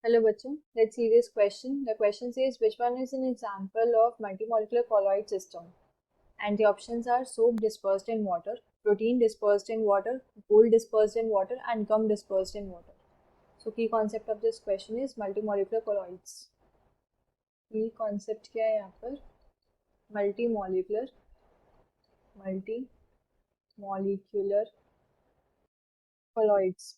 Hello bachcho, let's see this question. The question says which one is an example of multimolecular colloid system? And the options are soap dispersed in water, protein dispersed in water, gold dispersed in water and gum dispersed in water. So key concept of this question is multimolecular colloids. Key concept क्या है यहाँ पर? Multimolecular colloids.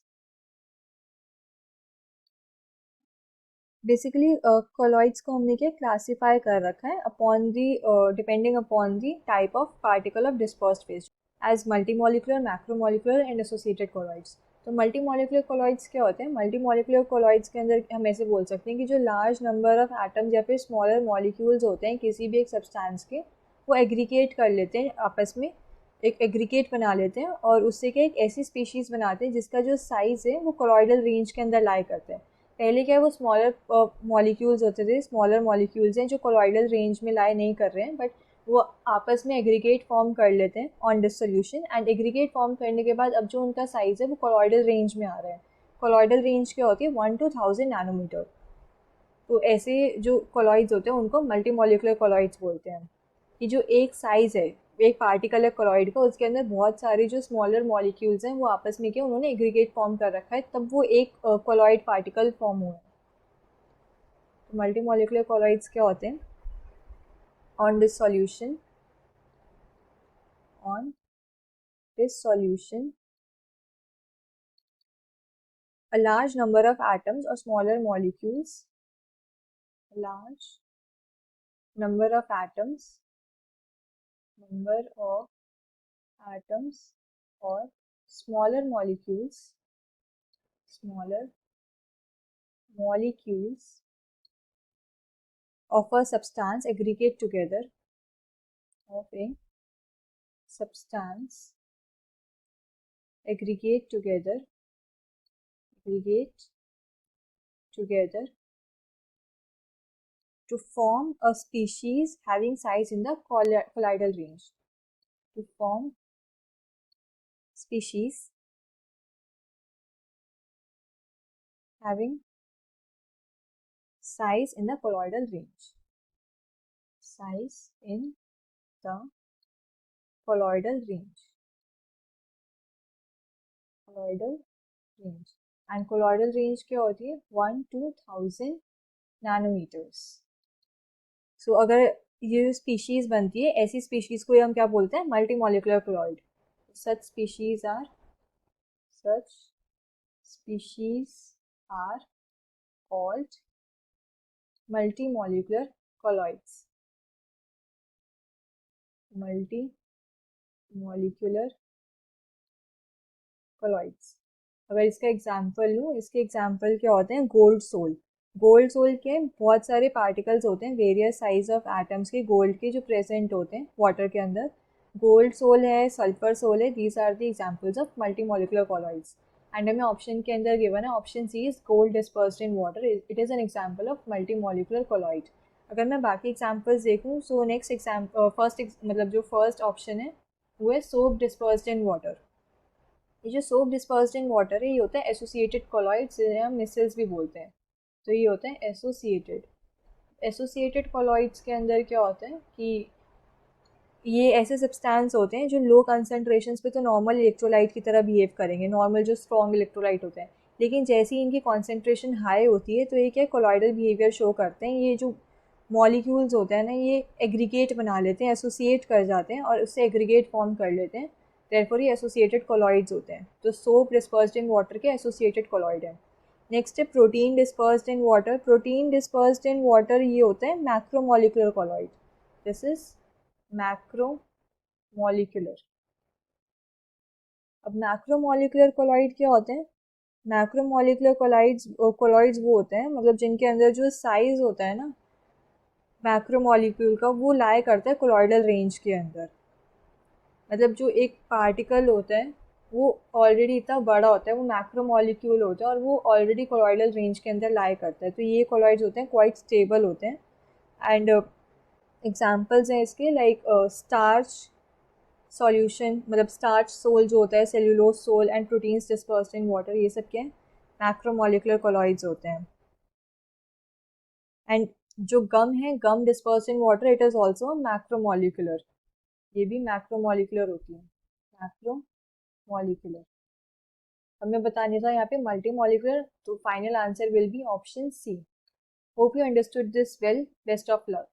Basically colloids को हमने क्या classify कर रखा है upon the depending upon the type of particle of dispersed phase as multimolecular, macromolecular and associated colloids. तो मल्टीमोलिकुलर कॉलॉइड्स क्या होते हैं? मल्टीमोलिकुलर कॉलॉइड्स के अंदर हम ऐसे बोल सकते हैं कि जो लार्ज नंबर ऑफ एटम्स या फिर स्मॉलर मॉलिक्यूल्स होते हैं किसी भी एक सब्सटेंस के, वो एग्रीगेट कर लेते हैं आपस में, एक एग्रीगेट बना लेते हैं और उससे क्या एक ऐसी स्पीशीज़ बनाते हैं जिसका जो साइज़ है वो कॉलॉइडल रेंज के अंदर लाई करते हैं. पहले क्या है वो स्मॉलर मॉलिक्यूल्स होते थे, स्मॉलर मॉलिक्यूल्स हैं जो कोलॉइडल रेंज में लाई नहीं कर रहे हैं, बट वो आपस में एग्रीगेट फॉर्म कर लेते हैं on dissolution. And aggregate form करने के बाद अब जो उनका साइज़ है वो कोलॉइडल रेंज में आ रहा है. कोलॉइडल रेंज क्या होती है? 1 to 1000 नैनोमीटर. तो ऐसे जो कोलॉइड्स होते हैं उनको मल्टी मॉलिकुलर कोलॉइड्स बोलते हैं. कि जो एक साइज़ है, एक पार्टिकल है कोलॉइड का, उसके अंदर बहुत सारे जो स्मॉलर मॉलिक्यूल्स हैं वो आपस में क्या उन्होंने एग्रीगेट फॉर्म कर रखा है, तब वो एक कोलॉइड पार्टिकल फॉर्म हुआ है. तो मल्टी मॉलिकुलर कोलॉइड्स क्या होते हैं? On this solution a large number of atoms or smaller molecules, a large number of atoms or smaller molecules of a substance aggregate together to form a species having size in the colloidal range. To form species having size in the colloidal range. Size in the colloidal range. And colloidal range क्या होती है? 1 to 1000 nanometres. सो अगर ये species बनती है, ऐसी species को हम क्या बोलते हैं? Multi molecular colloid. Such species are called multimolecular colloids. अगर इसका एग्जाम्पल लूँ, इसके एग्जाम्पल क्या होते हैं? Gold soul. गोल्ड सोल के बहुत सारे पार्टिकल्स होते हैं, वेरियस साइज ऑफ एटम्स के गोल्ड के जो प्रेजेंट होते हैं वाटर के अंदर. गोल्ड सोल है, सल्फर सोल है. These are the examples of multi molecular colloids. And हमें ऑप्शन के अंदर गिवन है option C is gold dispersed in water. It is an example of multi molecular colloid. अगर मैं बाकी एग्जाम्पल्स देखूँ, सो नेक्स्ट मतलब जो फर्स्ट ऑप्शन है वो है सोप डिस्पर्स्ड इन वाटर. ये जो सोप डिस्पर्स्ड इन वाटर है ये होता है एसोसिएटेड कॉलॉइड्स, जिन्हें हम मिसल्स भी बोलते हैं. तो ये होते हैं एसोसिएटेड कॉलॉइड्स के अंदर क्या होता है कि ये ऐसे सब्सटेंस होते हैं जो लो कंसनट्रेशन पे तो नॉर्मल इलेक्ट्रोलाइट की तरह बिहेव करेंगे, नॉर्मल जो स्ट्रॉन्ग इलेक्ट्रोलाइट होते हैं. लेकिन जैसे ही इनकी कॉन्सेंट्रेशन हाई होती है तो ये क्या कोलॉइडल बिहेवियर शो करते हैं. ये जो मॉलिक्यूल्स होते हैं ना, ये एग्रीगेट बना लेते हैं, एसोसिएट कर जाते हैं और उससे एग्रीगेट फॉर्म कर लेते हैं. देयरफॉर ये एसोसिएटेड कोलॉइड्स होते हैं. तो सोप डिस्पर्स्ड इन वाटर के एसोसिएटेड कोलॉइड है. नेक्स्ट है protein dispersed in water. Protein dispersed in water ये होता है macromolecular colloid. This is macromolecular. अब मैक्रोमोलिकुलर कोलॉइड क्या होते हैं? मैक्रोमोलिकुलर कोलॉइड्स वो होते हैं मतलब जिनके अंदर जो साइज होता है ना मैक्रोमोलिक्यूल का, वो लाई करता है कोलॉइडल रेंज के अंदर. मतलब जो एक पार्टिकल होता है वो ऑलरेडी इतना बड़ा होता है, वो मैक्रोमोलिक्यूल होता है और वो ऑलरेडी कोलॉइडल रेंज के अंदर लाई करता है. तो ये कोलॉइड्स होते हैं क्वाइट स्टेबल होते हैं. एंड एग्जाम्पल्स हैं इसके लाइक स्टार्च सॉल्यूशन, मतलब स्टार्च सोल जो होता है, cellulose sol and proteins dispersed in water, ये सब क्या है? मैक्रोमोलिकुलर कोलॉइड्स होते हैं. एंड जो गम है, gum disperse in water, it is also macromolecular, ये भी मैक्रोमोलिकुलर होती है, मैक्रोमोलिकुलर। हमें बताने था यहाँ पे मल्टी मॉलिकुलर, तो final answer will be option C. Hope you understood this well, best of luck.